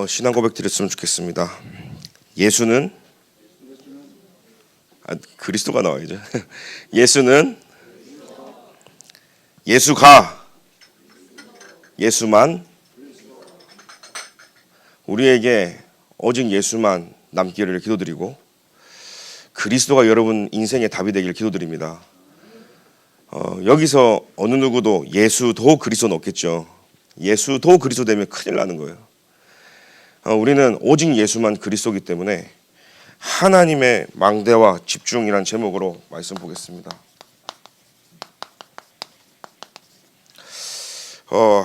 신앙 고백 드렸으면 좋겠습니다. 예수는 그리스도가 나와야죠. 예수는 예수가 예수만 우리에게 오직 예수만 남기를 기도드리고 그리스도가 여러분 인생의 답이 되길 기도드립니다. 여기서 어느 누구도 예수도 그리스도는 없겠죠. 예수도 그리스도 되면 큰일 나는 거예요. 우리는 오직 예수만 그리스도이기 때문에 하나님의 망대와 집중이란 제목으로 말씀 보겠습니다.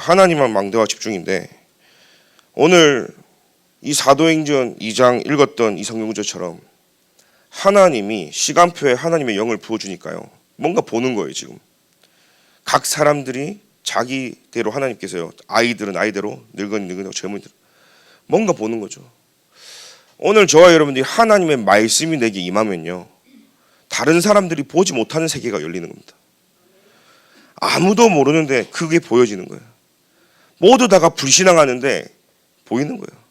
하나님만 망대와 집중인데 오늘 이 사도행전 2장 읽었던 이 성경 구절처럼 하나님이 시간표에 하나님의 영을 부어주니까요. 뭔가 보는 거예요. 지금 각 사람들이 자기대로 하나님께서요. 아이들은 아이대로, 늙은이는 젊은이들 뭔가 보는 거죠. 오늘 저와 여러분들이 하나님의 말씀이 내게 임하면요. 다른 사람들이 보지 못하는 세계가 열리는 겁니다. 아무도 모르는데 그게 보여지는 거예요. 모두 다가 불신앙하는데 보이는 거예요.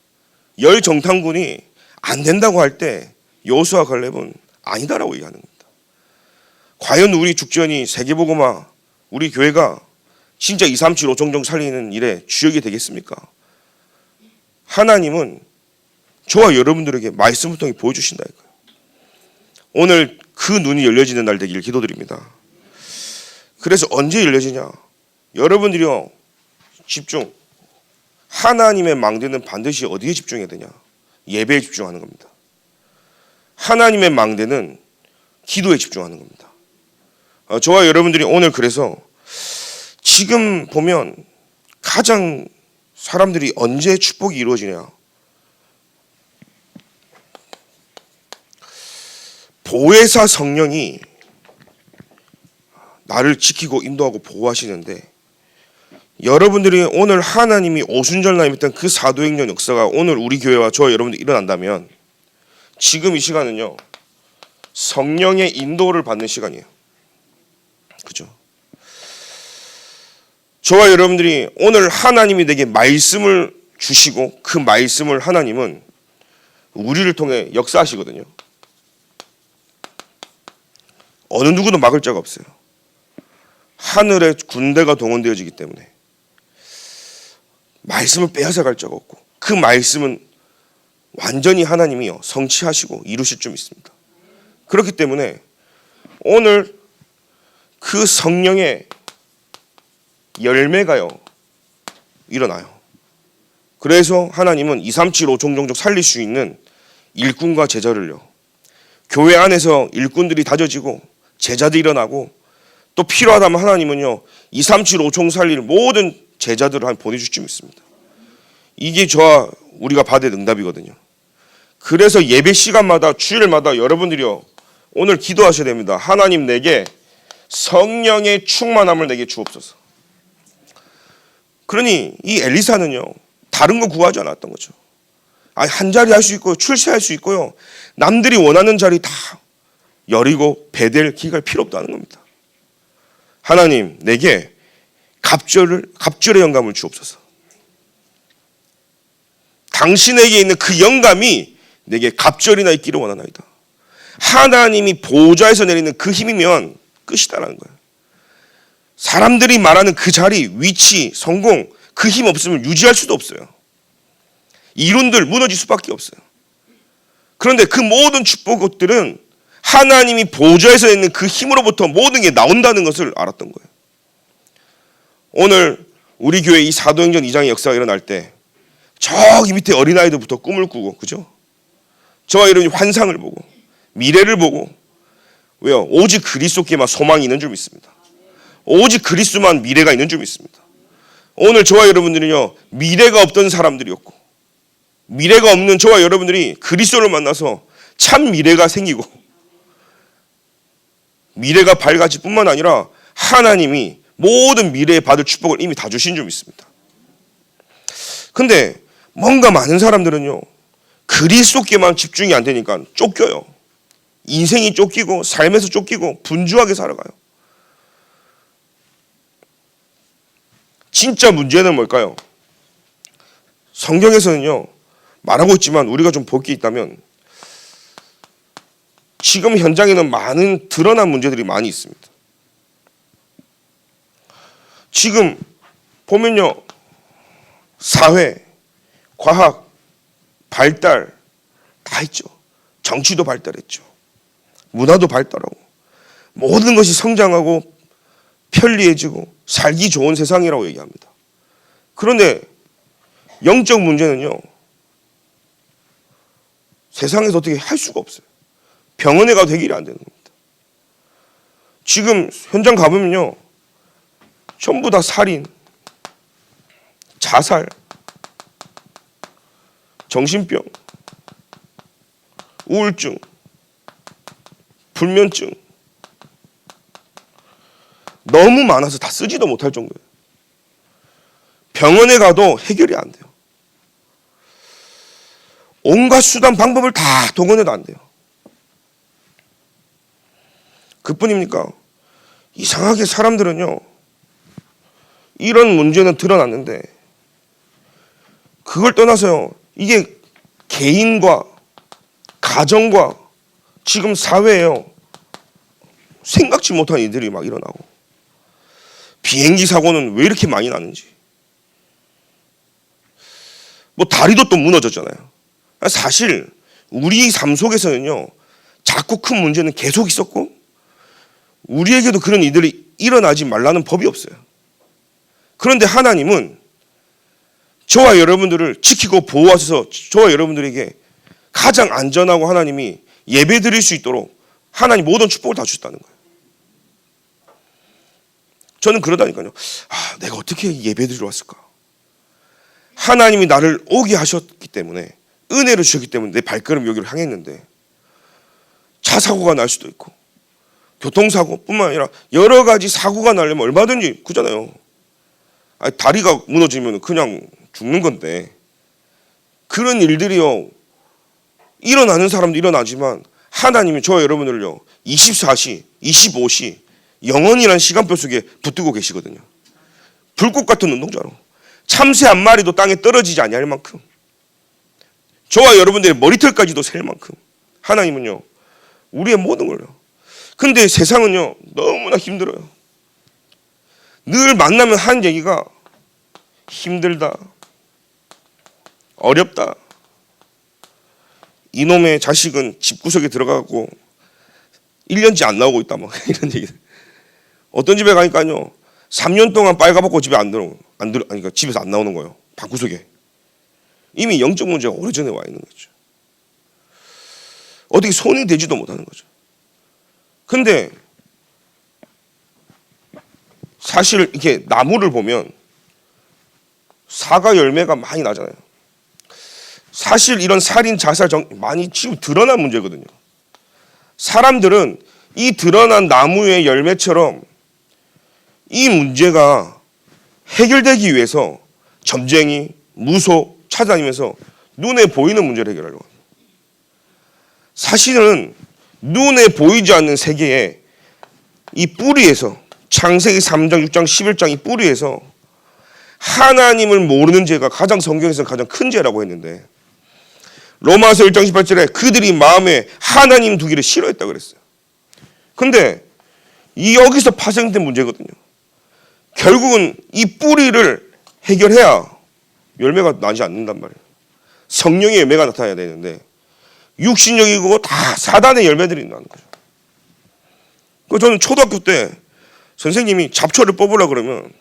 열 정탐꾼이 안 된다고 할 때 여호수아 갈렙은 아니다라고 얘기하는 겁니다. 과연 우리 죽전이 세계복음화 우리 교회가 진짜 2, 3, 7, 5종 정도 살리는 일에 주역이 되겠습니까? 하나님은 저와 여러분들에게 말씀을 통해 보여주신다니까요. 오늘 그 눈이 열려지는 날 되기를 기도드립니다. 그래서 언제 열려지냐? 여러분들이요 집중. 하나님의 망대는 반드시 어디에 집중해야 되냐? 예배에 집중하는 겁니다. 하나님의 망대는 기도에 집중하는 겁니다. 저와 여러분들이 오늘 그래서 지금 보면 가장 사람들이 언제 축복이 이루어지냐? 보혜사 성령이 나를 지키고 인도하고 보호하시는데 여러분들이 오늘 하나님이 오순절 날 했던 그 사도행전 역사가 오늘 우리 교회와 저와 여러분들 일어난다면 지금 이 시간은요 성령의 인도를 받는 시간이에요. 그죠? 저와 여러분들이 오늘 하나님이 내게 말씀을 주시고 그 말씀을 하나님은 우리를 통해 역사하시거든요. 어느 누구도 막을 자가 없어요. 하늘의 군대가 동원되어지기 때문에 말씀을 빼앗아갈 자가 없고 그 말씀은 완전히 하나님이요 성취하시고 이루실 줄 믿습니다. 그렇기 때문에 오늘 그 성령의 열매가요 일어나요. 그래서 하나님은 2, 3, 7, 5종 종족 살릴 수 있는 일꾼과 제자를요 교회 안에서 일꾼들이 다져지고 제자들이 일어나고 또 필요하다면 하나님은요 2, 3, 7, 5종 살릴 모든 제자들을 보내줄 줄 믿습니다. 이게 저와 우리가 받을 응답이거든요. 그래서 예배 시간마다 주일마다 여러분들이요 오늘 기도하셔야 됩니다. 하나님 내게 성령의 충만함을 내게 주옵소서. 그러니 이 엘리사는요 다른 거 구하지 않았던 거죠. 한 자리 할 수 있고요 출세할 수 있고요 남들이 원하는 자리 다 여리고 베델 기갈 필요 없다는 겁니다. 하나님 내게 갑절의 영감을 주옵소서. 당신에게 있는 그 영감이 내게 갑절이나 있기를 원하나이다. 하나님이 보좌에서 내리는 그 힘이면 끝이다라는 거예요. 사람들이 말하는 그 자리, 위치, 성공 그 힘 없으면 유지할 수도 없어요. 이론들 무너질 수밖에 없어요. 그런데 그 모든 축복들은 하나님이 보좌에서 있는 그 힘으로부터 모든 게 나온다는 것을 알았던 거예요. 오늘 우리 교회 이 사도행전 2장의 역사가 일어날 때 저기 밑에 어린아이들부터 꿈을 꾸고 그죠? 저와 여러분이 환상을 보고 미래를 보고 왜요? 오직 그리스도께만 소망이 있는 줄 믿습니다. 오직 그리스도만 미래가 있는 줄 믿습니다. 오늘 저와 여러분들은요 미래가 없던 사람들이었고 미래가 없는 저와 여러분들이 그리스도를 만나서 참 미래가 생기고 미래가 밝아질 뿐만 아니라 하나님이 모든 미래에 받을 축복을 이미 다 주신 줄 믿습니다. 근데 뭔가 많은 사람들은요 그리스도께만 집중이 안 되니까 쫓겨요. 인생이 쫓기고 삶에서 쫓기고 분주하게 살아가요. 진짜 문제는 뭘까요? 성경에서는요 말하고 있지만 우리가 좀 볼 게 있다면 지금 현장에는 많은 드러난 문제들이 많이 있습니다. 지금 보면요, 사회, 과학, 발달 다 했죠. 정치도 발달했죠. 문화도 발달하고 모든 것이 성장하고 편리해지고 살기 좋은 세상이라고 얘기합니다. 그런데 영적 문제는요, 세상에서 어떻게 할 수가 없어요. 병원에 가도 해결이 안 되는 겁니다. 지금 현장 가보면요, 전부 다 살인, 자살, 정신병, 우울증, 불면증 너무 많아서 다 쓰지도 못할 정도예요. 병원에 가도 해결이 안 돼요. 온갖 수단 방법을 다 동원해도 안 돼요. 그뿐입니까? 이상하게 사람들은요, 이런 문제는 드러났는데 그걸 떠나서요, 이게 개인과 가정과 지금 사회에요, 생각지 못한 일들이 막 일어나고, 비행기 사고는 왜 이렇게 많이 나는지, 뭐 다리도 또 무너졌잖아요. 사실 우리 삶 속에서는요, 자꾸 큰 문제는 계속 있었고 우리에게도 그런 일들이 일어나지 말라는 법이 없어요. 그런데 하나님은 저와 여러분들을 지키고 보호하셔서 저와 여러분들에게 가장 안전하고 하나님이 예배 드릴 수 있도록 하나님 모든 축복을 다 주셨다는 거예요. 저는 그러다니까요, 내가 어떻게 예배 드리러 왔을까? 하나님이 나를 오게 하셨기 때문에, 은혜를 주셨기 때문에 내 발걸음 여기를 향했는데, 차 사고가 날 수도 있고 교통사고뿐만 아니라 여러 가지 사고가 나려면 얼마든지 그잖아요. 다리가 무너지면 그냥 죽는 건데, 그런 일들이요, 일어나는 사람도 일어나지만 하나님이 저와 여러분들을요, 24시, 25시 영원이라는 시간표 속에 붙들고 계시거든요. 불꽃 같은 운동자로 참새 한 마리도 땅에 떨어지지 아니할 만큼, 저와 여러분들의 머리털까지도 셀 만큼 하나님은요, 우리의 모든 걸요. 근데 세상은요, 너무나 힘들어요. 늘 만나면 하는 얘기가 힘들다, 어렵다, 이놈의 자식은 집구석에 들어가고 1년째 안 나오고 있다, 뭐 이런 얘기. 어떤 집에 가니까요, 3년 동안 빨가벗고 집에 그러니까 집에서 안 나오는 거예요. 방구석에. 이미 영적 문제가 오래전에 와 있는 거죠. 어떻게 손이 되지도 못하는 거죠. 근데 사실 이렇게 나무를 보면 사과 열매가 많이 나잖아요. 사실 이런 살인, 자살 많이 지금 드러난 문제거든요. 사람들은 이 드러난 나무의 열매처럼 이 문제가 해결되기 위해서 점쟁이, 무소 찾아다니면서 눈에 보이는 문제를 해결하려고 합니다. 사실은 눈에 보이지 않는 세계에 이 뿌리에서, 창세기 3장, 6장, 11장 이 뿌리에서 하나님을 모르는 죄가 가장 성경에서 가장 큰 죄라고 했는데, 로마서 1장 18절에 그들이 마음에 하나님 두기를 싫어했다고 그랬어요. 근데 이 여기서 파생된 문제거든요. 결국은 이 뿌리를 해결해야 열매가 나지 않는단 말이에요. 성령의 열매가 나타나야 되는데 육신적이고 다 사단의 열매들이 나는 거죠. 그 저는 초등학교 때 선생님이 잡초를 뽑으려고 그러면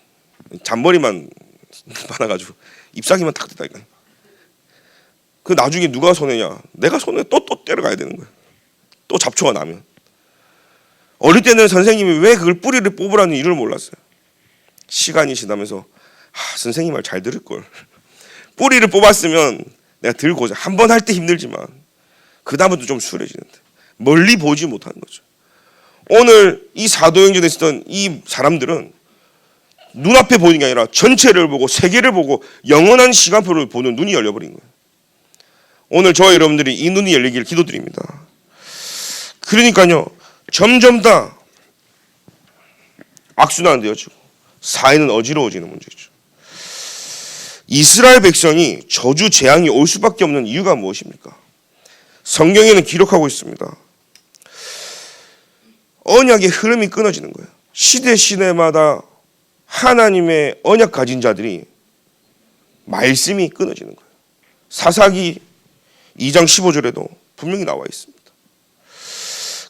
잔머리만 많아가지고 잎사귀만 탁 뜯다니까요. 그 나중에 누가 손해냐? 내가 손해 또 때려가야 되는 거예요. 또 잡초가 나면. 어릴 때는 선생님이 왜 그걸 뿌리를 뽑으라는 이유를 몰랐어요. 시간이 지나면서 선생님 말 잘 들을 걸. 뿌리를 뽑았으면 내가 들고 한 번 할 때 힘들지만 그 다음부터 좀 수월해지는데 멀리 보지 못하는 거죠. 오늘 이 사도행전에 있었던 이 사람들은 눈앞에 보이는 게 아니라 전체를 보고 세계를 보고 영원한 시간표를 보는 눈이 열려버린 거예요. 오늘 저와 여러분들이 이 눈이 열리기를 기도드립니다. 그러니까요, 점점 더 악순환되어지고 사회는 어지러워지는 문제죠. 이스라엘 백성이 저주 재앙이 올 수밖에 없는 이유가 무엇입니까? 성경에는 기록하고 있습니다. 언약의 흐름이 끊어지는 거예요. 시대 시대마다 하나님의 언약 가진 자들이 말씀이 끊어지는 거예요. 사사기 2장 15절에도 분명히 나와 있습니다.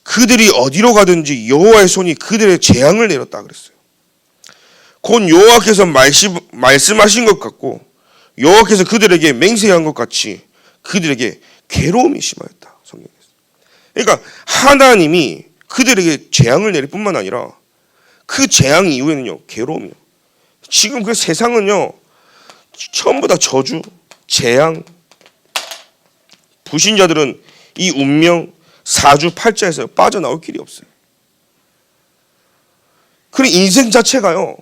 그들이 어디로 가든지 여호와의 손이 그들의 재앙을 내렸다 그랬어요. 곧 여호와께서 말씀하신 것 같고 여호와께서 그들에게 맹세한 것 같이 그들에게 괴로움이 심하였다. 성경에서. 그러니까 하나님이 그들에게 재앙을 내릴 뿐만 아니라 그 재앙 이후에는요, 괴로움이요. 지금 그 세상은요, 전부 다 저주, 재앙. 불신자들은 이 운명, 사주팔자에서 빠져나올 길이 없어요. 그리고 인생 자체가요,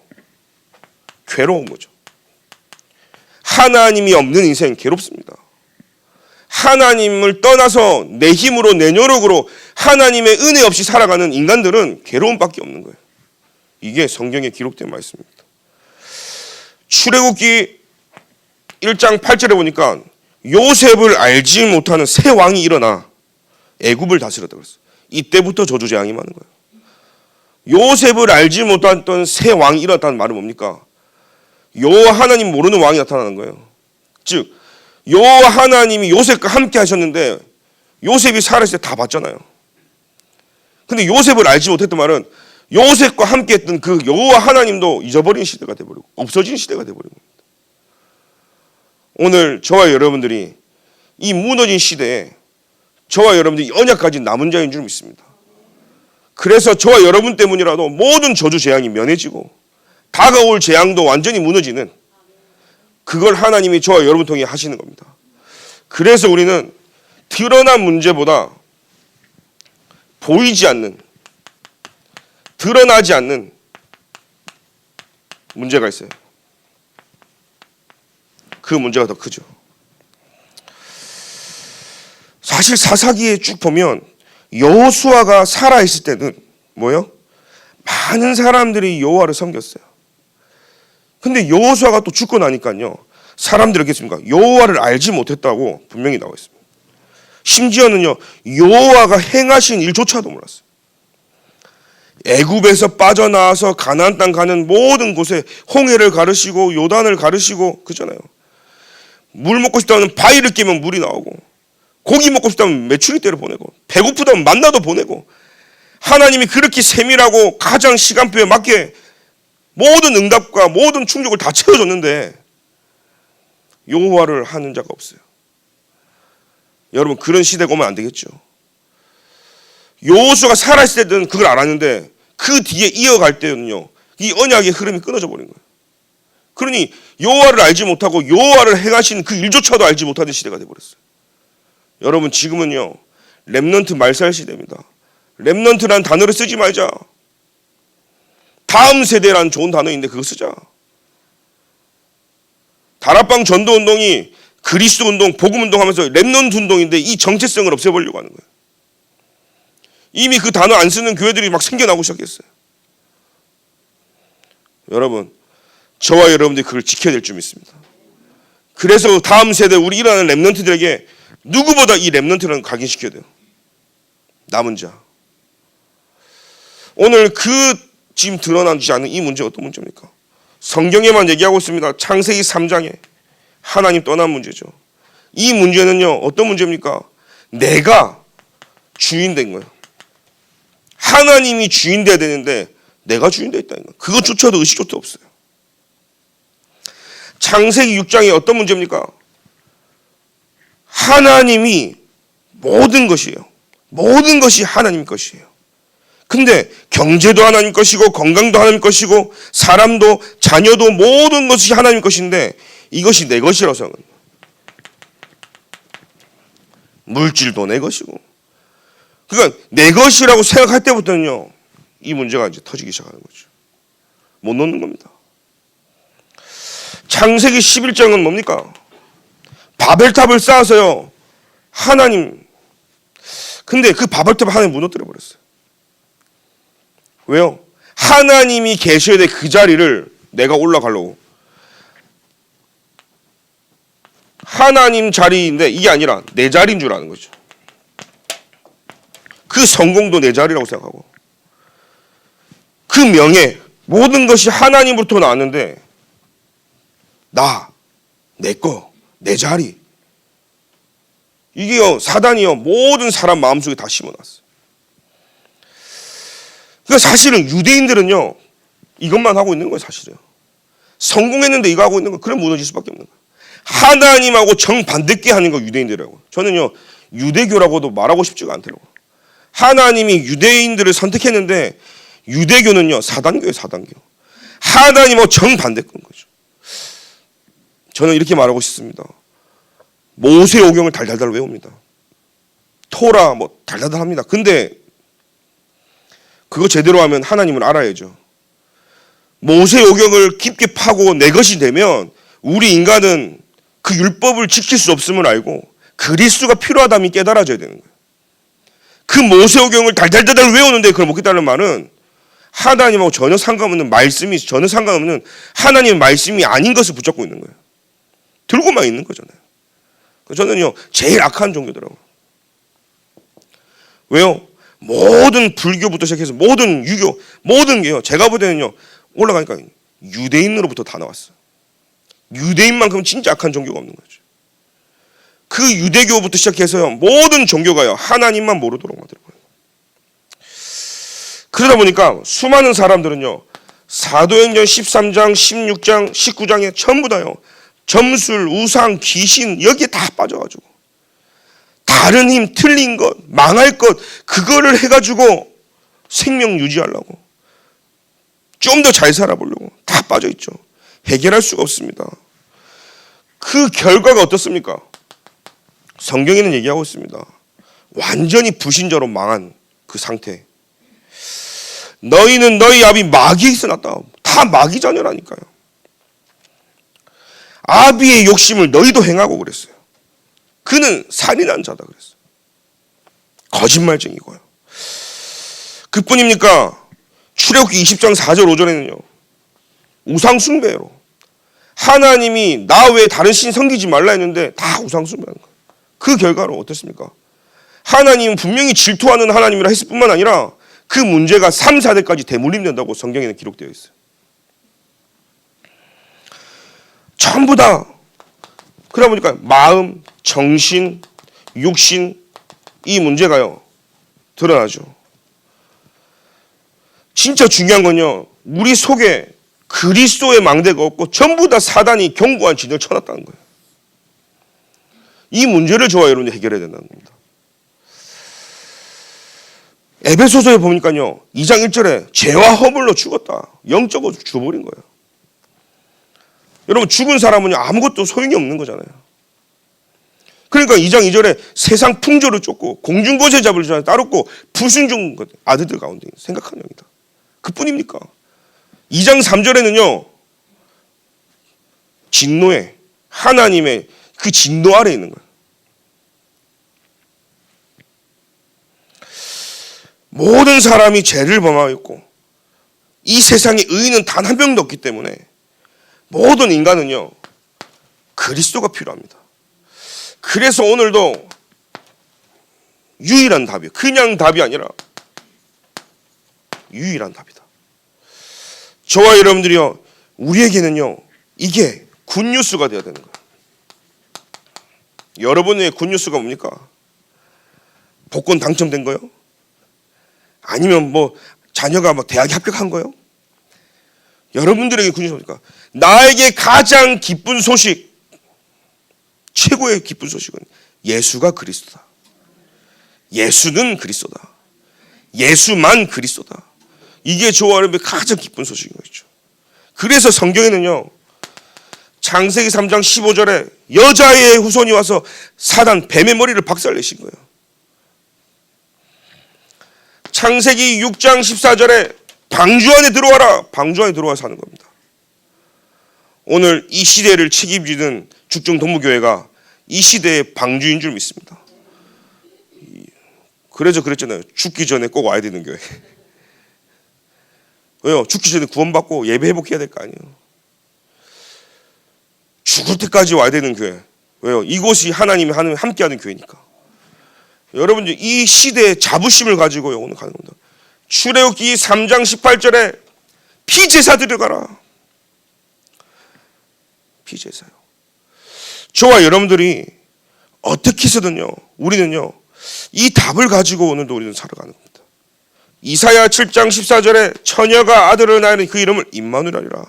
괴로운 거죠. 하나님이 없는 인생 괴롭습니다. 하나님을 떠나서 내 힘으로 내 노력으로 하나님의 은혜 없이 살아가는 인간들은 괴로움밖에 없는 거예요. 이게 성경에 기록된 말씀입니다. 출애굽기 1장 8절에 보니까 요셉을 알지 못하는 새 왕이 일어나 애굽을 다스렸다 그랬어요. 이때부터 저주 재앙이 많은 거예요. 요셉을 알지 못했던 새 왕이 일어났다는 말은 뭡니까? 여호와 하나님 모르는 왕이 나타나는 거예요. 즉 여호와 하나님이 요셉과 함께 하셨는데 요셉이 살아있을 때 다 봤잖아요. 근데 요셉을 알지 못했던 말은 요셉과 함께 했던 그 여호와 하나님도 잊어버린 시대가 돼버리고 없어진 시대가 돼버린 겁니다. 오늘 저와 여러분들이 이 무너진 시대에 저와 여러분들이 언약 가진 남은 자인 줄 믿습니다. 그래서 저와 여러분 때문이라도 모든 저주 재앙이 면해지고 다가올 재앙도 완전히 무너지는 그걸 하나님이 저와 여러분 통해 하시는 겁니다. 그래서 우리는 드러난 문제보다 보이지 않는, 드러나지 않는 문제가 있어요. 그 문제가 더 크죠. 사실 사사기에 쭉 보면 여호수아가 살아있을 때는 뭐예요? 많은 사람들이 여호와를 섬겼어요. 근데 여호수아가 또 죽고 나니까요, 사람들이 어떻겠습니까? 여호와를 알지 못했다고 분명히 나와 있습니다. 심지어는요, 여호와가 행하신 일조차도 몰랐어요. 애굽에서 빠져나와서 가나안 땅 가는 모든 곳에 홍해를 가르시고 요단을 가르시고 그잖아요. 물 먹고 싶다면 바위를 깨면 물이 나오고, 고기 먹고 싶다면 메추리 떼를 보내고, 배고프다면 만나도 보내고, 하나님이 그렇게 세밀하고 가장 시간표에 맞게 모든 응답과 모든 충족을 다 채워줬는데 여호와를 하는 자가 없어요. 여러분, 그런 시대가 오면 안 되겠죠. 여호수아가 살아있을 때는 그걸 알았는데 그 뒤에 이어갈 때는요, 이 언약의 흐름이 끊어져 버린 거예요. 그러니 여호와를 알지 못하고 여호와를 행하신 그 일조차도 알지 못하는 시대가 되어버렸어요. 여러분, 지금은요, 렘넌트 말살 시대입니다. 렘넌트라는 단어를 쓰지 말자. 다음 세대라는 좋은 단어인데 그거 쓰자. 다락방 전도운동이 그리스도 운동, 복음 운동하면서 렘넌트 운동인데 이 정체성을 없애보려고 하는 거예요. 이미 그 단어 안 쓰는 교회들이 막 생겨나고 시작했어요. 여러분, 저와 여러분들이 그걸 지켜야 될 줄 믿습니다. 그래서 다음 세대 우리 일어나는 렘넌트들에게 누구보다 이 렘넌트를 각인시켜야 돼요. 남은 자. 오늘 그 지금 드러나지 않은 이 문제 어떤 문제입니까? 성경에만 얘기하고 있습니다. 창세기 3장에 하나님 떠난 문제죠. 이 문제는요, 어떤 문제입니까? 내가 주인 된 거예요. 하나님이 주인 돼야 되는데 내가 주인 돼 있다는 거예요. 그것조차도 의식조차 없어요. 창세기 6장에 어떤 문제입니까? 하나님이 모든 것이에요. 모든 것이 하나님 것이에요. 근데 경제도 하나님 것이고 건강도 하나님 것이고 사람도 자녀도 모든 것이 하나님 것인데 이것이 내 것이라고 생각합니다. 물질도 내 것이고. 그러니까 내 것이라고 생각할 때부터는요, 이 문제가 이제 터지기 시작하는 거죠. 못 놓는 겁니다. 창세기 11장은 뭡니까? 바벨탑을 쌓아서요, 하나님. 근데 그 바벨탑을 하나님 무너뜨려 버렸어요. 왜요? 하나님이 계셔야 될 그 자리를 내가 올라가려고. 하나님 자리인데 이게 아니라 내 자리인 줄 아는 거죠. 그 성공도 내 자리라고 생각하고 그 명예 모든 것이 하나님으로부터 나왔는데 나, 내 거, 내 자리 이게요 사단이요 모든 사람 마음속에 다 심어놨어요. 그러니까 사실은 유대인들은요 이것만 하고 있는 거예요. 사실은 성공했는데 이거 하고 있는 거 그럼 무너질 수밖에 없는 거예요. 하나님하고 정반대께 하는 거 유대인들이라고. 저는요 유대교라고도 말하고 싶지가 않더라고요. 하나님이 유대인들을 선택했는데 유대교는요 사단교예요. 사단교. 하나님하고 정반대인 거죠. 저는 이렇게 말하고 싶습니다. 모세오경을 달달달 외웁니다. 토라 뭐 달달달 합니다. 근데 그거 제대로 하면 하나님을 알아야죠. 모세오경을 깊게 파고 내 것이 되면 우리 인간은 그 율법을 지킬 수 없음을 알고 그리스도가 필요하다면 깨달아져야 되는 거예요. 그 모세오경을 달달달달 외우는데 그걸 못겠다는 말은 하나님하고 전혀 상관없는 말씀이 전혀 상관없는 하나님의 말씀이 아닌 것을 붙잡고 있는 거예요. 들고만 있는 거잖아요. 저는요 제일 악한 종교더라고요. 왜요? 모든 불교부터 시작해서 모든 유교 모든 게요 제가 볼 때는요 올라가니까 유대인으로부터 다 나왔어요. 유대인만큼 진짜 악한 종교가 없는 거죠. 그 유대교부터 시작해서요 모든 종교가요 하나님만 모르도록 만들어버려요. 그러다 보니까 수많은 사람들은요 사도행전 13장 16장 19장에 전부 다요 점술, 우상, 귀신 여기에 다 빠져가지고 다른 힘, 틀린 것, 망할 것 그거를 해가지고 생명 유지하려고 좀 더 잘 살아보려고 다 빠져있죠. 해결할 수가 없습니다. 그 결과가 어떻습니까? 성경에는 얘기하고 있습니다. 완전히 불신자로 망한 그 상태. 너희는 너희 아비 마귀에서 났다. 다 마귀 자녀라니까요. 아비의 욕심을 너희도 행하고 그랬어요. 그는 살인한 자다 그랬어요. 거짓말쟁이고요. 그뿐입니까? 출애굽기 20장 4절 5절에는요. 우상 숭배로 하나님이 나 외에 다른 신 섬기지 말라 했는데 다 우상 숭배하는 거예요. 그 결과로 어떻습니까? 하나님은 분명히 질투하는 하나님이라 했을 뿐만 아니라 그 문제가 3, 4대까지 대물림된다고 성경에는 기록되어 있어요. 전부 다 그러다 보니까 마음, 정신, 육신 이 문제가요 드러나죠. 진짜 중요한 건요 우리 속에 그리스도의 망대가 없고 전부 다 사단이 견고한 진을 쳐놨다는 거예요. 이 문제를 저와 여러분이 해결해야 된다는 겁니다. 에베소서에 보니까요 2장 1절에 죄와 허물로 죽었다. 영적으로 죽어버린 거예요. 여러분 죽은 사람은 아무것도 소용이 없는 거잖아요. 그러니까 2장 2절에 세상 풍조를 쫓고 공중거제 잡을 줄 따랐고 불순종 아들들 가운데 생각하는 영이다. 그뿐입니까? 2장 3절에는요 진노에 하나님의 그 진노 아래에 있는 거예요. 모든 사람이 죄를 범하고 있고 이 세상에 의인은 단 한 명도 없기 때문에 모든 인간은요 그리스도가 필요합니다. 그래서 오늘도 유일한 답이에요. 그냥 답이 아니라 유일한 답이다. 저와 여러분들이요 우리에게는요 이게 굿뉴스가 되어야 되는 거예요. 여러분의 굿뉴스가 뭡니까? 복권 당첨된 거요? 아니면 뭐 자녀가 막 대학에 합격한 거요? 여러분들에게 굿뉴스가 뭡니까? 나에게 가장 기쁜 소식, 최고의 기쁜 소식은 예수가 그리스도다. 예수는 그리스도다. 예수만 그리스도다. 이게 저와 여러분의 가장 기쁜 소식인 것이죠. 그래서 성경에는요 창세기 3장 15절에 여자의 후손이 와서 사단 뱀의 머리를 박살내신 거예요. 창세기 6장 14절에 방주 안에 들어와라. 방주 안에 들어와서 하는 겁니다. 오늘 이 시대를 책임지는 죽정동무교회가 이 시대의 방주인 줄 믿습니다. 그래서 그랬잖아요. 죽기 전에 꼭 와야 되는 교회. 왜요? 죽기 전에 구원받고 예배 회복해야 될 거 아니에요. 죽을 때까지 와야 되는 교회. 왜요? 이곳이 하나님이 함께하는 교회니까. 여러분들 이 시대의 자부심을 가지고요 오늘 가는 겁니다. 출애굽기 3장 18절에 피제사 드려가라. 피제사요. 저와 여러분들이 어떻게 해서든요 우리는요 이 답을 가지고 오늘도 우리는 살아가는 겁니다. 이사야 7장 14절에 처녀가 아들을 낳으니 그 이름을 임마누엘이라.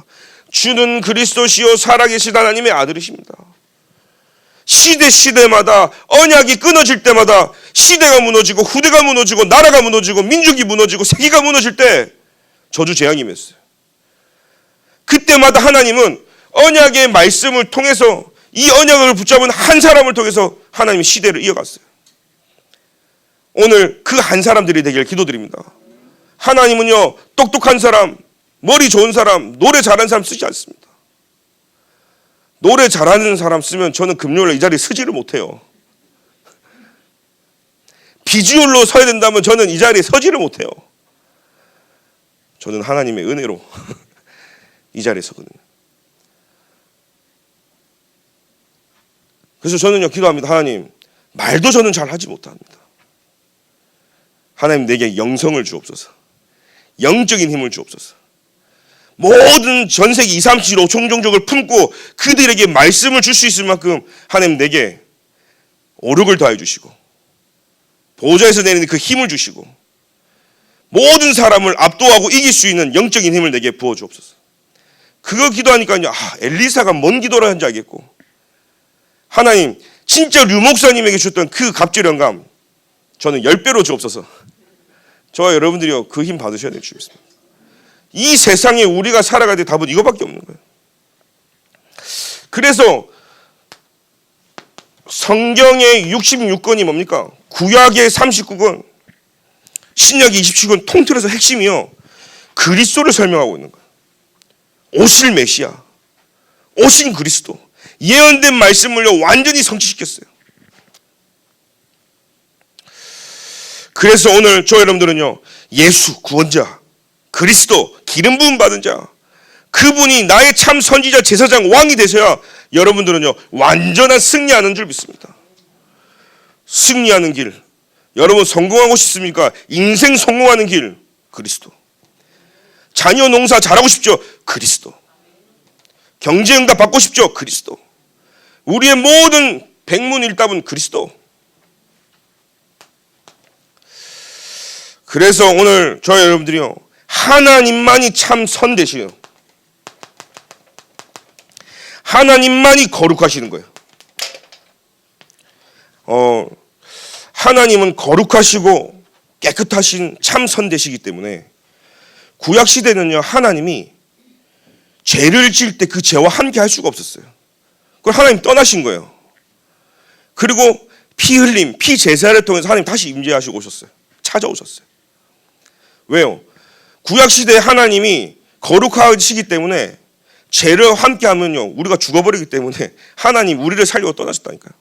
주는 그리스도시요 살아계신 하나님의 아들이십니다. 시대마다 언약이 끊어질 때마다 시대가 무너지고 후대가 무너지고 나라가 무너지고 민족이 무너지고 세계가 무너질 때 저주 재앙이 임했어요. 그때마다 하나님은 언약의 말씀을 통해서 이 언약을 붙잡은 한 사람을 통해서 하나님이 시대를 이어갔어요. 오늘 그 한 사람들이 되길 기도드립니다. 하나님은요 똑똑한 사람, 머리 좋은 사람, 노래 잘하는 사람 쓰지 않습니다. 노래 잘하는 사람 쓰면 저는 금요일에 이 자리에 서지를 못해요. 비주얼로 서야 된다면 저는 이 자리에 서지를 못해요. 저는 하나님의 은혜로 이 자리에 서거든요. 그래서 저는요 기도합니다. 하나님, 말도 저는 잘 하지 못합니다. 하나님 내게 영성을 주옵소서. 영적인 힘을 주옵소서. 모든 전세기 2, 3, 7, 5천 종족을 품고 그들에게 말씀을 줄 수 있을 만큼 하나님 내게 오력을 더해 주시고 보좌에서 내리는 그 힘을 주시고 모든 사람을 압도하고 이길 수 있는 영적인 힘을 내게 부어 주옵소서. 그거 기도하니까요 엘리사가 뭔 기도를 하는지 알겠고, 하나님 진짜 류 목사님에게 줬던 그 갑질 영감 저는 10배로 주옵소서. 저와 여러분들이요 그 힘 받으셔야 될 줄 믿습니다. 이 세상에 우리가 살아갈 때 답은 이거밖에 없는 거예요. 그래서 성경의 66권이 뭡니까? 구약의 39권, 신약의 27권 통틀어서 핵심이요 그리스도를 설명하고 있는 거예요. 오실 메시아, 오신 그리스도, 예언된 말씀을요 완전히 성취시켰어요. 그래서 오늘 저 여러분들은요 예수 구원자, 그리스도 기름 부음 받은 자, 그분이 나의 참 선지자, 제사장, 왕이 되셔야 여러분들은요 완전한 승리하는 줄 믿습니다. 승리하는 길, 여러분 성공하고 싶습니까? 인생 성공하는 길 그리스도. 자녀 농사 잘하고 싶죠? 그리스도. 경제응답 받고 싶죠? 그리스도. 우리의 모든 백문일답은 그리스도. 그래서 오늘 저 여러분들이요 하나님만이 참 선되시요, 하나님만이 거룩하시는 거예요. 하나님은 거룩하시고 깨끗하신 참 선되시기 때문에 구약 시대는요 하나님이 죄를 지을 때 그 죄와 함께 할 수가 없었어요. 그걸 하나님 떠나신 거예요. 그리고 피 흘림, 피 제사를 통해서 하나님 다시 임재하시고 오셨어요. 찾아오셨어요. 왜요? 구약 시대에 하나님이 거룩하시기 때문에 죄를 함께 하면요 우리가 죽어버리기 때문에 하나님 우리를 살려고 떠나셨다니까요.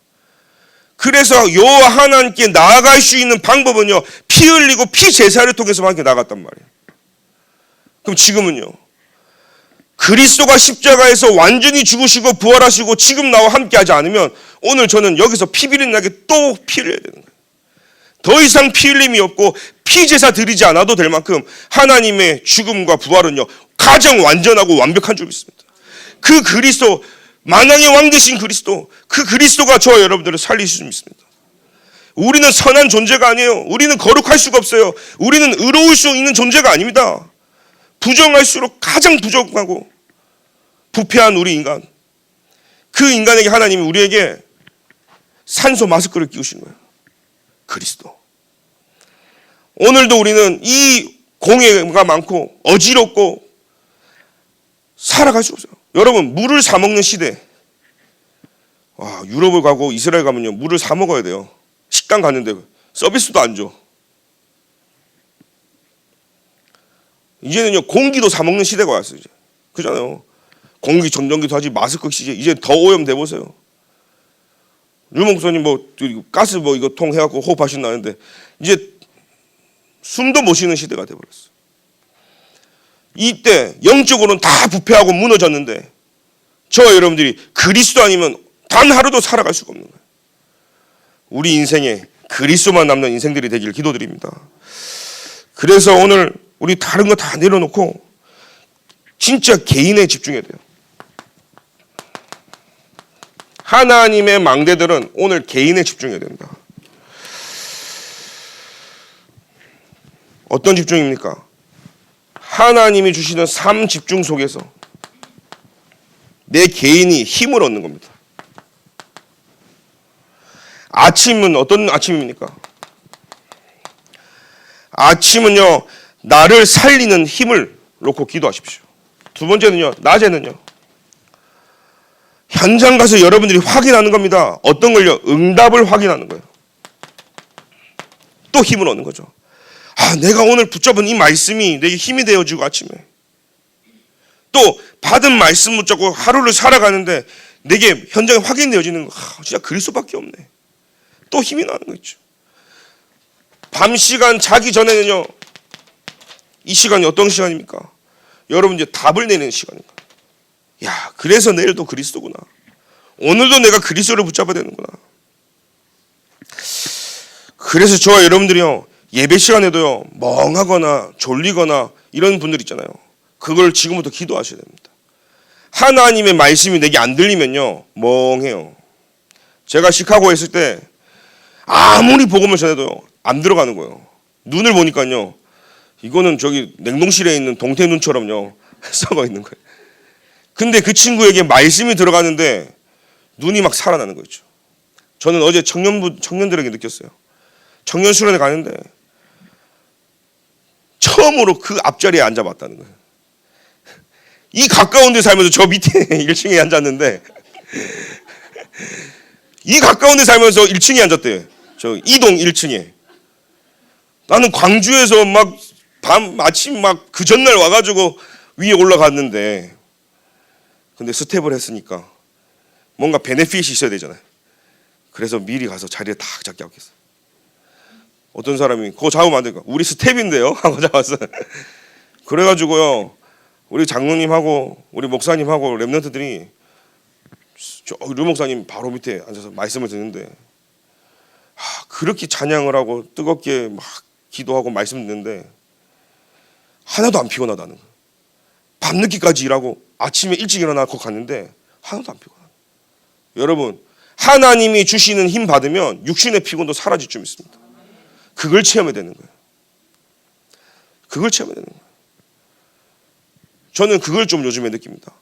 그래서 여호와 하나님께 나아갈 수 있는 방법은요 피 흘리고 피 제사를 통해서 함께 나갔단 말이에요. 그럼 지금은요 그리스도가 십자가에서 완전히 죽으시고 부활하시고 지금 나와 함께하지 않으면 오늘 저는 여기서 피 비린 나게 또 피를 해야 되는 거예요. 더 이상 피 흘림이 없고 피 제사 드리지 않아도 될 만큼 하나님의 죽음과 부활은요 가장 완전하고 완벽한 줄 믿습니다. 그 그리스도, 만왕의 왕 되신 그리스도, 그 그리스도가 저와 여러분들을 살리실 줄 믿습니다. 우리는 선한 존재가 아니에요. 우리는 거룩할 수가 없어요. 우리는 의로울 수 있는 존재가 아닙니다. 부정할수록 가장 부정하고 부패한 우리 인간, 그 인간에게 하나님이 우리에게 산소 마스크를 끼우신 거예요. 그리스도. 오늘도 우리는 이 공해가 많고 어지럽고 살아갈 수 없어요. 여러분 물을 사 먹는 시대. 와, 유럽을 가고 이스라엘 가면요 물을 사 먹어야 돼요. 식당 갔는데 서비스도 안 줘. 이제는요 공기도 사 먹는 시대가 왔어요. 이제 그잖아요. 공기 정전기도 하지 마스크 시제 이제 더 오염돼 보세요. 류 목사님 뭐 가스 뭐 이거 통 해갖고 호흡하신다는데 이제 숨도 못 쉬는 시대가 돼버렸어요. 이때 영적으로는 다 부패하고 무너졌는데 저와 여러분들이 그리스도 아니면 단 하루도 살아갈 수가 없는 거예요. 우리 인생에 그리스도만 남는 인생들이 되길 기도드립니다. 그래서 오늘 우리 다른 거 다 내려놓고 진짜 개인에 집중해야 돼요. 하나님의 망대들은 오늘 개인에 집중해야 된다. 어떤 집중입니까? 하나님이 주시는 삶 집중 속에서 내 개인이 힘을 얻는 겁니다. 아침은 어떤 아침입니까? 아침은요, 나를 살리는 힘을 놓고 기도하십시오. 두 번째는요, 낮에는요, 현장 가서 여러분들이 확인하는 겁니다. 어떤 걸요? 응답을 확인하는 거예요. 또 힘을 얻는 거죠. 아, 내가 오늘 붙잡은 이 말씀이 내게 힘이 되어지고 아침에 또 받은 말씀 붙잡고 하루를 살아가는데 내게 현장에 확인되어지는 거, 진짜 그리스도밖에 없네. 또 힘이 나는 거 있죠. 밤 시간 자기 전에는요, 이 시간이 어떤 시간입니까? 여러분 이제 답을 내는 시간입니다. 야, 그래서 내일도 그리스도구나. 오늘도 내가 그리스도를 붙잡아야 되는구나. 그래서 저와 여러분들이요, 예배 시간에도요, 멍하거나 졸리거나 이런 분들 있잖아요. 그걸 지금부터 기도하셔야 됩니다. 하나님의 말씀이 내게 안 들리면요, 멍해요. 제가 시카고에 있을 때 아무리 복음을 전해도요, 안 들어가는 거예요. 눈을 보니까요, 이거는 저기 냉동실에 있는 동태 눈처럼요, 썩어 있는 거예요. 근데 그 친구에게 말씀이 들어가는데 눈이 막 살아나는 거죠. 저는 어제 청년들에게 느꼈어요. 청년 수련회 가는데 처음으로 그 앞자리에 앉아봤다는 거예요. 이 가까운 데 살면서 저 밑에 1층에 앉았는데 이 가까운 데 살면서 1층에 앉았대요. 저 이동 1층에. 나는 광주에서 막 아침 막 그 전날 와가지고 위에 올라갔는데, 근데 스텝을 했으니까 뭔가 베네핏이 있어야 되잖아요. 그래서 미리 가서 자리에 딱 잡게 하고 있어요. 어떤 사람이 그거 잡으면 안 되니까 우리 스텝인데요 하고 잡았어요. 그래가지고요, 우리 장로님하고 우리 목사님하고 랩런트들이 류 목사님 바로 밑에 앉아서 말씀을 듣는데, 그렇게 찬양을 하고 뜨겁게 막 기도하고 말씀 듣는데 하나도 안 피곤하다는 거예요. 밤늦게까지 일하고 아침에 일찍 일어나고 갔는데 하나도 안 피곤하다. 여러분, 하나님이 주시는 힘 받으면 육신의 피곤도 사라질 줄 믿습니다. 그걸 체험해야 되는 거예요. 그걸 체험해야 되는 거예요. 저는 그걸 좀 요즘에 느낍니다.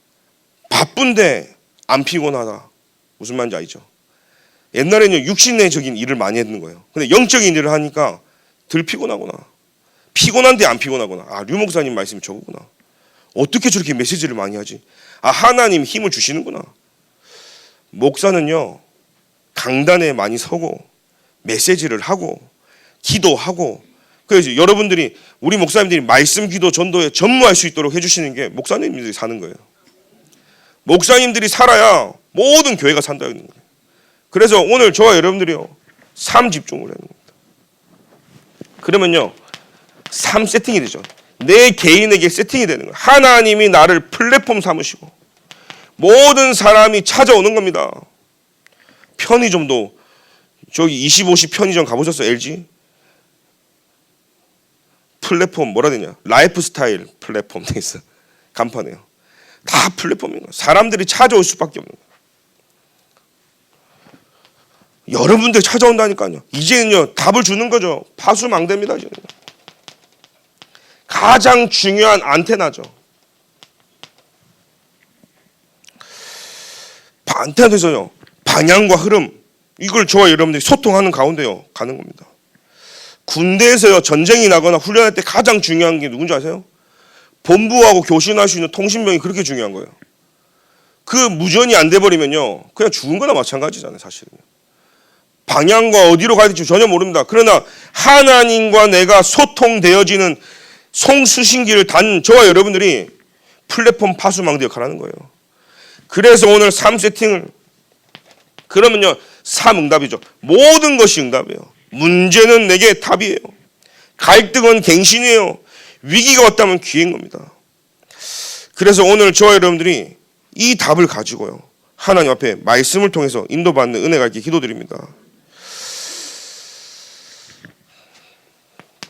바쁜데 안 피곤하다. 무슨 말인지 알죠? 옛날에는 육신의적인 일을 많이 했는 거예요. 근데 영적인 일을 하니까 덜 피곤하구나. 피곤한데 안 피곤하구나. 아, 류 목사님 말씀이 저거구나. 어떻게 저렇게 메시지를 많이 하지? 아, 하나님 힘을 주시는구나. 목사는요, 강단에 많이 서고 메시지를 하고 기도하고, 그래서 여러분들이, 우리 목사님들이 말씀, 기도, 전도에 전무할 수 있도록 해주시는 게 목사님들이 사는 거예요. 목사님들이 살아야 모든 교회가 산다는 거예요. 그래서 오늘 저와 여러분들이요, 삶 집중을 하는 겁니다. 그러면요, 삶 세팅이 되죠. 내 개인에게 세팅이 되는 거예요. 하나님이 나를 플랫폼 삼으시고 모든 사람이 찾아오는 겁니다. 편의점도, 저기 25시 편의점 가보셨어요? LG? 플랫폼 뭐라 되냐? 라이프 스타일 플랫폼 돼 있어. 간판에요. 다 플랫폼인 거예요. 사람들이 찾아올 수밖에 없는 거예요. 여러분들 찾아온다니까요. 이제는요, 답을 주는 거죠. 파수망대입니다. 이제는. 가장 중요한 안테나죠. 안테나에서요, 방향과 흐름, 이걸 저와 여러분들이 소통하는 가운데요 가는 겁니다. 군대에서요, 전쟁이 나거나 훈련할 때 가장 중요한 게 누군지 아세요? 본부하고 교신할 수 있는 통신병이 그렇게 중요한 거예요. 그 무전이 안 돼버리면요, 그냥 죽은 거나 마찬가지잖아요. 사실은 방향과 어디로 가야 될지 전혀 모릅니다. 그러나 하나님과 내가 소통되어지는 송수신기를 단 저와 여러분들이 플랫폼 파수망대 역할을 하는 거예요. 그래서 오늘 삶 세팅을, 그러면요, 삶 응답이죠. 모든 것이 응답이에요. 문제는 내게 답이에요. 갈등은 갱신이에요. 위기가 왔다면 기회인 겁니다. 그래서 오늘 저와 여러분들이 이 답을 가지고요, 하나님 앞에 말씀을 통해서 인도받는 은혜가 있게 기도드립니다.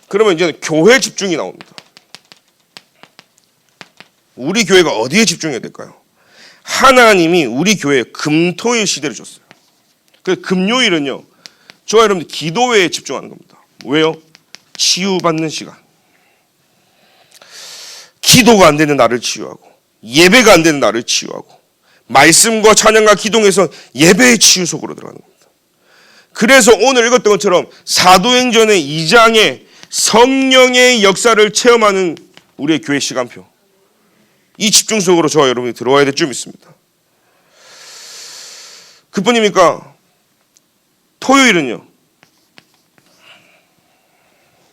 그러면 이제는 교회 집중이 나옵니다. 우리 교회가 어디에 집중해야 될까요? 하나님이 우리 교회에 금토일 시대를 줬어요. 그래서 금요일은요, 저와 여러분들 기도회에 집중하는 겁니다. 왜요? 치유받는 시간. 기도가 안 되는 나를 치유하고, 예배가 안 되는 나를 치유하고, 말씀과 찬양과 기도에서 예배의 치유 속으로 들어가는 겁니다. 그래서 오늘 읽었던 것처럼 사도행전의 2장에 성령의 역사를 체험하는 우리의 교회 시간표, 이 집중 속으로 저와 여러분이 들어와야 될 줄 믿습니다. 그뿐입니까? 토요일은요,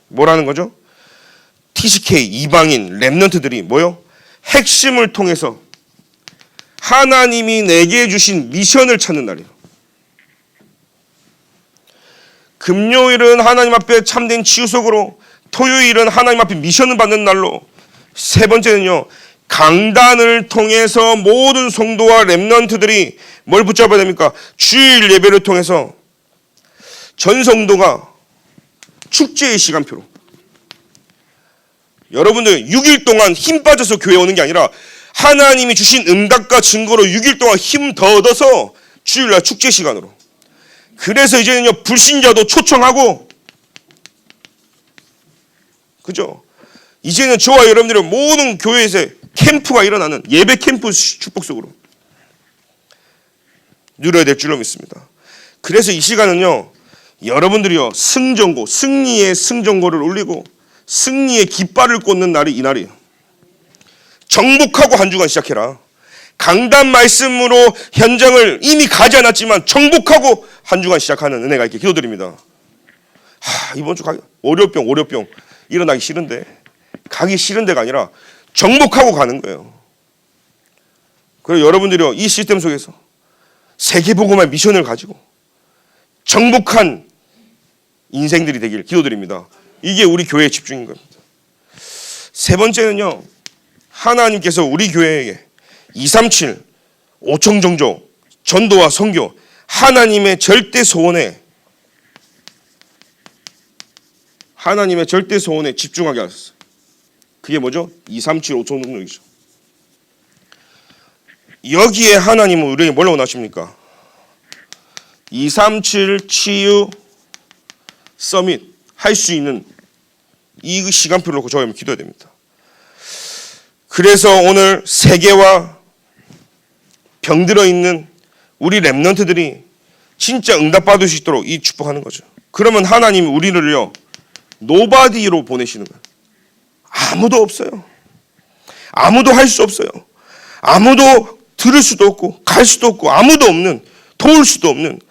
뭐라는 거죠? TCK, 이방인, 렘넌트들이 뭐요? 핵심을 통해서 하나님이 내게 주신 미션을 찾는 날이에요. 금요일은 하나님 앞에 참된 치유 속으로, 토요일은 하나님 앞에 미션을 받는 날로, 세 번째는요, 강단을 통해서 모든 성도와 렘넌트들이 뭘 붙잡아야 됩니까? 주일 예배를 통해서 전 성도가 축제의 시간표로, 여러분들 6일 동안 힘 빠져서 교회 오는 게 아니라 하나님이 주신 응답과 증거로 6일 동안 힘 더 얻어서 주일날 축제 시간으로. 그래서 이제는요, 불신자도 초청하고, 그죠? 이제는 저와 여러분들의 모든 교회에서 캠프가 일어나는 예배 캠프 축복 속으로 누려야 될 줄로 믿습니다. 그래서 이 시간은요, 여러분들이요, 승전고, 승리의 승전고를 올리고 승리의 깃발을 꽂는 날이 이 날이에요. 정복하고 한 주간 시작해라. 강단 말씀으로 현장을 이미 가지 않았지만 정복하고 한 주간 시작하는 은혜가 있게 기도드립니다. 이번 주 월요병 일어나기 싫은데, 가기 싫은 데가 아니라 정복하고 가는 거예요. 그리고 여러분들이 이 시스템 속에서 세계복음의 미션을 가지고 정복한 인생들이 되길 기도드립니다. 이게 우리 교회의 집중인 겁니다. 세 번째는요, 하나님께서 우리 교회에게 237 5청정조 전도와 선교, 하나님의 절대 소원에 집중하게 하셨어요. 그게 뭐죠? 237 5청정조이죠. 여기에 하나님은 우리에게 뭘 원하십니까? 237 치유 서밋 할 수 있는 이 시간표를 놓고 저희는 기도해야 됩니다. 그래서 오늘 세계와 병들어 있는 우리 렘넌트들이 진짜 응답받을 수 있도록 이 축복하는 거죠. 그러면 하나님이 우리를요, 노바디로 보내시는 거예요. 아무도 없어요. 아무도 할 수 없어요. 아무도 들을 수도 없고 갈 수도 없고 아무도 없는, 도울 수도 없는,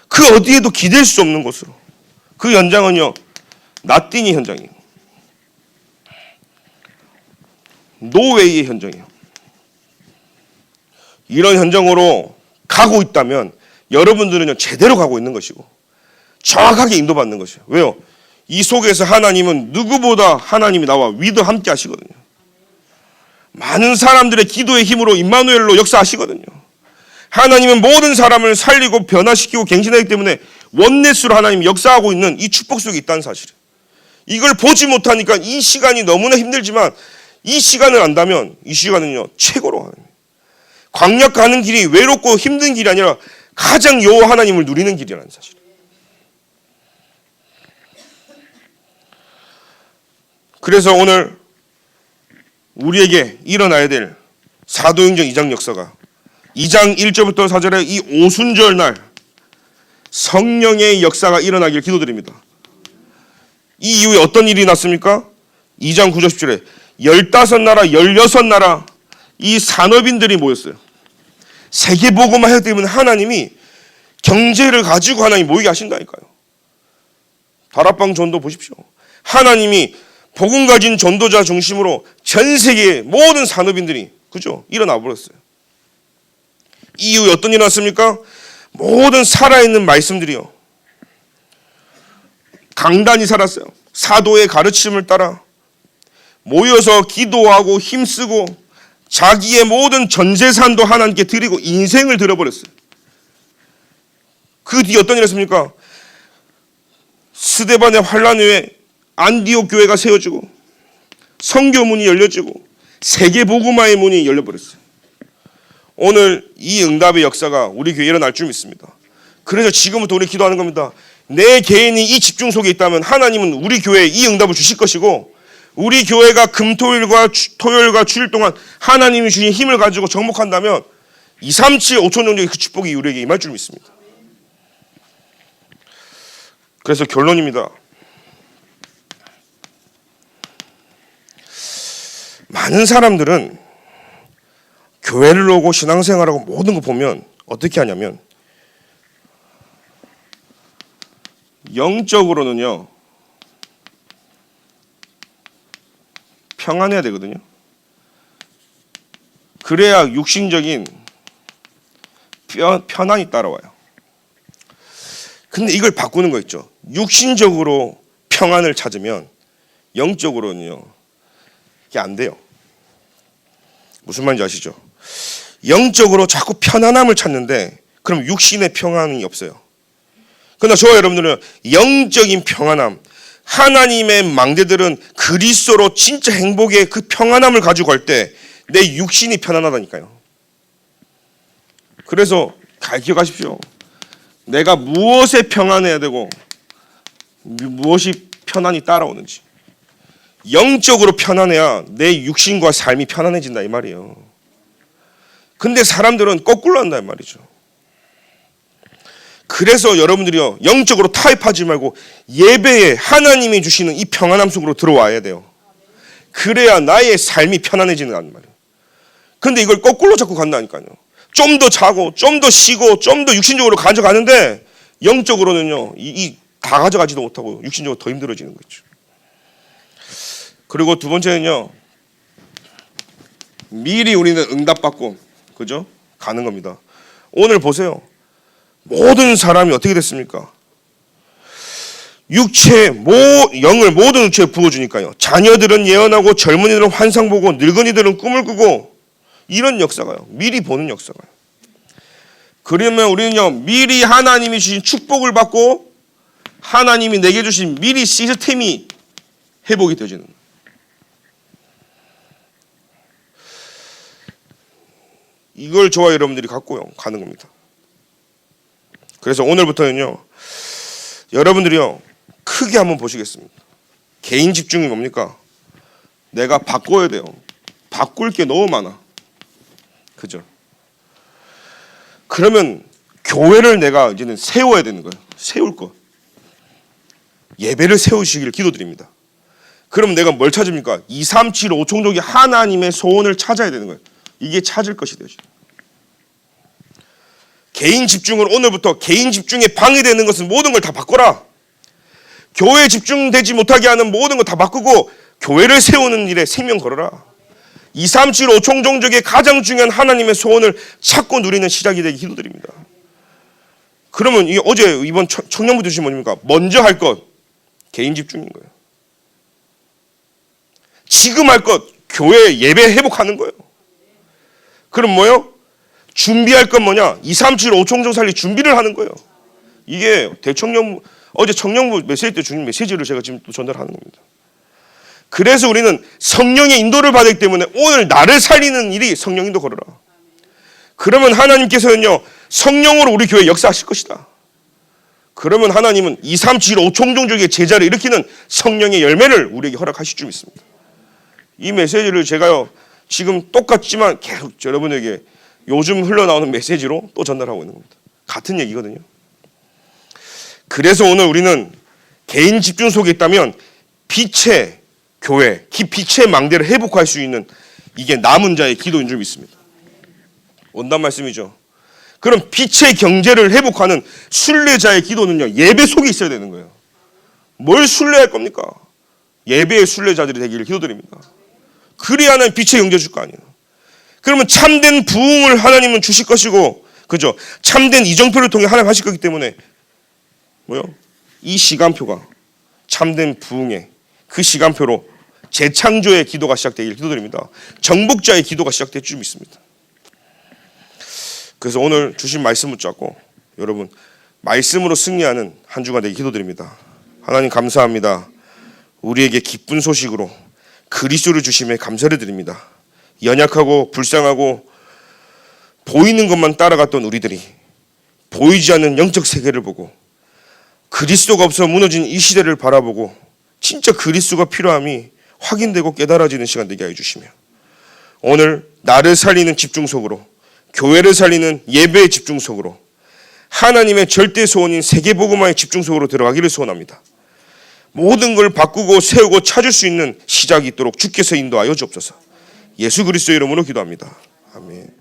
그 어디에도 기댈 수 없는 곳으로. 그 현장은요, 나띵이 현장이에요. 노웨이의 현장이에요. 이런 현장으로 가고 있다면 여러분들은요, 제대로 가고 있는 것이고 정확하게 인도받는 것이에요. 왜요? 이 속에서 하나님은 누구보다 하나님이 나와 위도 함께 하시거든요. 많은 사람들의 기도의 힘으로 임마누엘로 역사하시거든요. 하나님은 모든 사람을 살리고 변화시키고 갱신하기 때문에 원내스로 하나님이 역사하고 있는 이 축복 속에 있다는 사실이에요. 이걸 보지 못하니까 이 시간이 너무나 힘들지만 이 시간을 안다면 이 시간은요, 최고로 하나님. 광야 가는 길이 외롭고 힘든 길이 아니라 가장 여호와 하나님을 누리는 길이라는 사실. 그래서 오늘 우리에게 일어나야 될 사도행전 2장 역사가 2장 1절부터 4절에 이 오순절 날 성령의 역사가 일어나길 기도드립니다. 이 이후에 어떤 일이 났습니까? 2장 9절 10절에 15나라 16나라 이 산업인들이 모였어요. 세계복음화 해야 되면 하나님이 경제를 가지고 하나님 모이게 하신다니까요. 다락방 전도 보십시오. 하나님이 복음 가진 전도자 중심으로 전 세계의 모든 산업인들이, 그죠? 일어나 버렸어요. 이 이후에 어떤 일이 났습니까? 모든 살아있는 말씀들이요, 강단이 살았어요. 사도의 가르침을 따라 모여서 기도하고 힘쓰고 자기의 모든 전 재산도 하나님께 드리고 인생을 드려버렸어요. 그 뒤에 어떤 일이 있습니까? 스데반의 환란 후에 안디옥 교회가 세워지고 선교 문이 열려지고 세계 복음화의 문이 열려버렸어요. 오늘 이 응답의 역사가 우리 교회에 일어날 줄 믿습니다. 그래서 지금부터 우리 기도하는 겁니다. 내 개인이 이 집중 속에 있다면 하나님은 우리 교회에 이 응답을 주실 것이고, 우리 교회가 금토일과 토요일과 주일 동안 하나님이 주신 힘을 가지고 정복한다면 2, 3, 7, 5천 정도의 그 축복이 우리에게 임할 줄 믿습니다. 그래서 결론입니다. 많은 사람들은 교회를 오고 신앙생활하고 모든 거 보면 어떻게 하냐면 영적으로는요 평안해야 되거든요. 그래야 육신적인 편안이 따라와요. 근데 이걸 바꾸는 거 있죠. 육신적으로 평안을 찾으면 영적으로는요 이게 안 돼요. 무슨 말인지 아시죠? 영적으로 자꾸 편안함을 찾는데 그럼 육신의 평안이 없어요. 그러나 저와 여러분들은 영적인 평안함, 하나님의 망대들은 그리스도로 진짜 행복의 그 평안함을 가지고 갈 때 내 육신이 편안하다니까요. 그래서 기억하십시오. 내가 무엇에 평안해야 되고 무엇이 편안히 따라오는지. 영적으로 편안해야 내 육신과 삶이 편안해진다 이 말이에요. 근데 사람들은 거꾸로 한다 이 말이죠. 그래서 여러분들이요 영적으로 타협하지 말고 예배에 하나님이 주시는 이 평안함 속으로 들어와야 돼요. 그래야 나의 삶이 편안해지는 말이에요. 근데 이걸 거꾸로 자꾸 간다니까요. 좀 더 자고 좀 더 쉬고 좀 더 육신적으로 가져가는데 영적으로는요 이 다 가져가지도 못하고 육신적으로 더 힘들어지는 거죠. 그리고 두 번째는요 미리 우리는 응답받고 그죠? 가는 겁니다. 오늘 보세요. 모든 사람이 어떻게 됐습니까? 영을 모든 육체에 부어주니까요. 자녀들은 예언하고 젊은이들은 환상 보고 늙은이들은 꿈을 꾸고 이런 역사가요. 미리 보는 역사가요. 그러면 우리는요 미리 하나님이 주신 축복을 받고 하나님이 내게 주신 미리 시스템이 회복이 되어지는 거예요. 이걸 저와 여러분들이 갖고 가는 겁니다. 그래서 오늘부터는요 여러분들이요 크게 한번 보시겠습니다. 개인 집중이 뭡니까? 내가 바꿔야 돼요. 바꿀 게 너무 많아. 그죠? 그러면 교회를 내가 이제는 세워야 되는 거예요. 세울 것. 예배를 세우시기를 기도드립니다. 그럼 내가 뭘 찾습니까? 2, 3, 7, 5총족이 하나님의 소원을 찾아야 되는 거예요. 이게 찾을 것이 되죠. 개인 집중을 오늘부터 개인 집중에 방해되는 것은 모든 걸 다 바꿔라. 교회에 집중되지 못하게 하는 모든 걸 다 바꾸고 교회를 세우는 일에 생명 걸어라. 2, 3, 7, 5총종족의 가장 중요한 하나님의 소원을 찾고 누리는 시작이 되기 기도드립니다. 그러면 어제 이번 청년부 주신 뭡니까? 먼저 할 것 개인 집중인 거예요. 지금 할 것 교회 예배 회복하는 거예요. 그럼 뭐요? 준비할 건 뭐냐? 2, 3, 7, 5총종 살리 준비를 하는 거예요. 이게 대청년부 어제 청년부 메시지 때 주신 메시지를 제가 지금 또 전달하는 겁니다. 그래서 우리는 성령의 인도를 받기 때문에 오늘 나를 살리는 일이 성령 인도 걸어라. 그러면 하나님께서는요 성령으로 우리 교회에 역사하실 것이다. 그러면 하나님은 2, 3, 7, 5총종족의 제자를 일으키는 성령의 열매를 우리에게 허락하실 줄 믿습니다. 이 메시지를 제가요 지금 똑같지만 계속 여러분에게 요즘 흘러나오는 메시지로 또 전달하고 있는 겁니다. 같은 얘기거든요. 그래서 오늘 우리는 개인 집중 속에 있다면 빛의 교회, 빛의 망대를 회복할 수 있는 이게 남은 자의 기도인 줄 믿습니다. 온단 말씀이죠. 그럼 빛의 경제를 회복하는 순례자의 기도는요 예배 속에 있어야 되는 거예요. 뭘 순례할 겁니까? 예배의 순례자들이 되기를 기도드립니다. 그래야는 빛의 경제 줄 거 아니에요. 그러면 참된 부흥을 하나님은 주실 것이고, 그죠? 참된 이정표를 통해 하나님 하실 거기 때문에 뭐요? 이 시간표가 참된 부흥의 그 시간표로 재창조의 기도가 시작되길 기도드립니다. 정복자의 기도가 시작될 줄 믿습니다. 그래서 오늘 주신 말씀 붙잡고 여러분 말씀으로 승리하는 한 주가 되길 기도드립니다. 하나님 감사합니다. 우리에게 기쁜 소식으로 그리스도를 주심에 감사를 드립니다. 연약하고 불쌍하고 보이는 것만 따라갔던 우리들이 보이지 않는 영적 세계를 보고 그리스도가 없어 무너진 이 시대를 바라보고 진짜 그리스도가 필요함이 확인되고 깨달아지는 시간 되게 해주시며 오늘 나를 살리는 집중 속으로 교회를 살리는 예배의 집중 속으로 하나님의 절대 소원인 세계복음화의 집중 속으로 들어가기를 소원합니다. 모든 걸 바꾸고 세우고 찾을 수 있는 시작이 있도록 주께서 인도하여 주옵소서. 예수 그리스도의 이름으로 기도합니다. 아멘.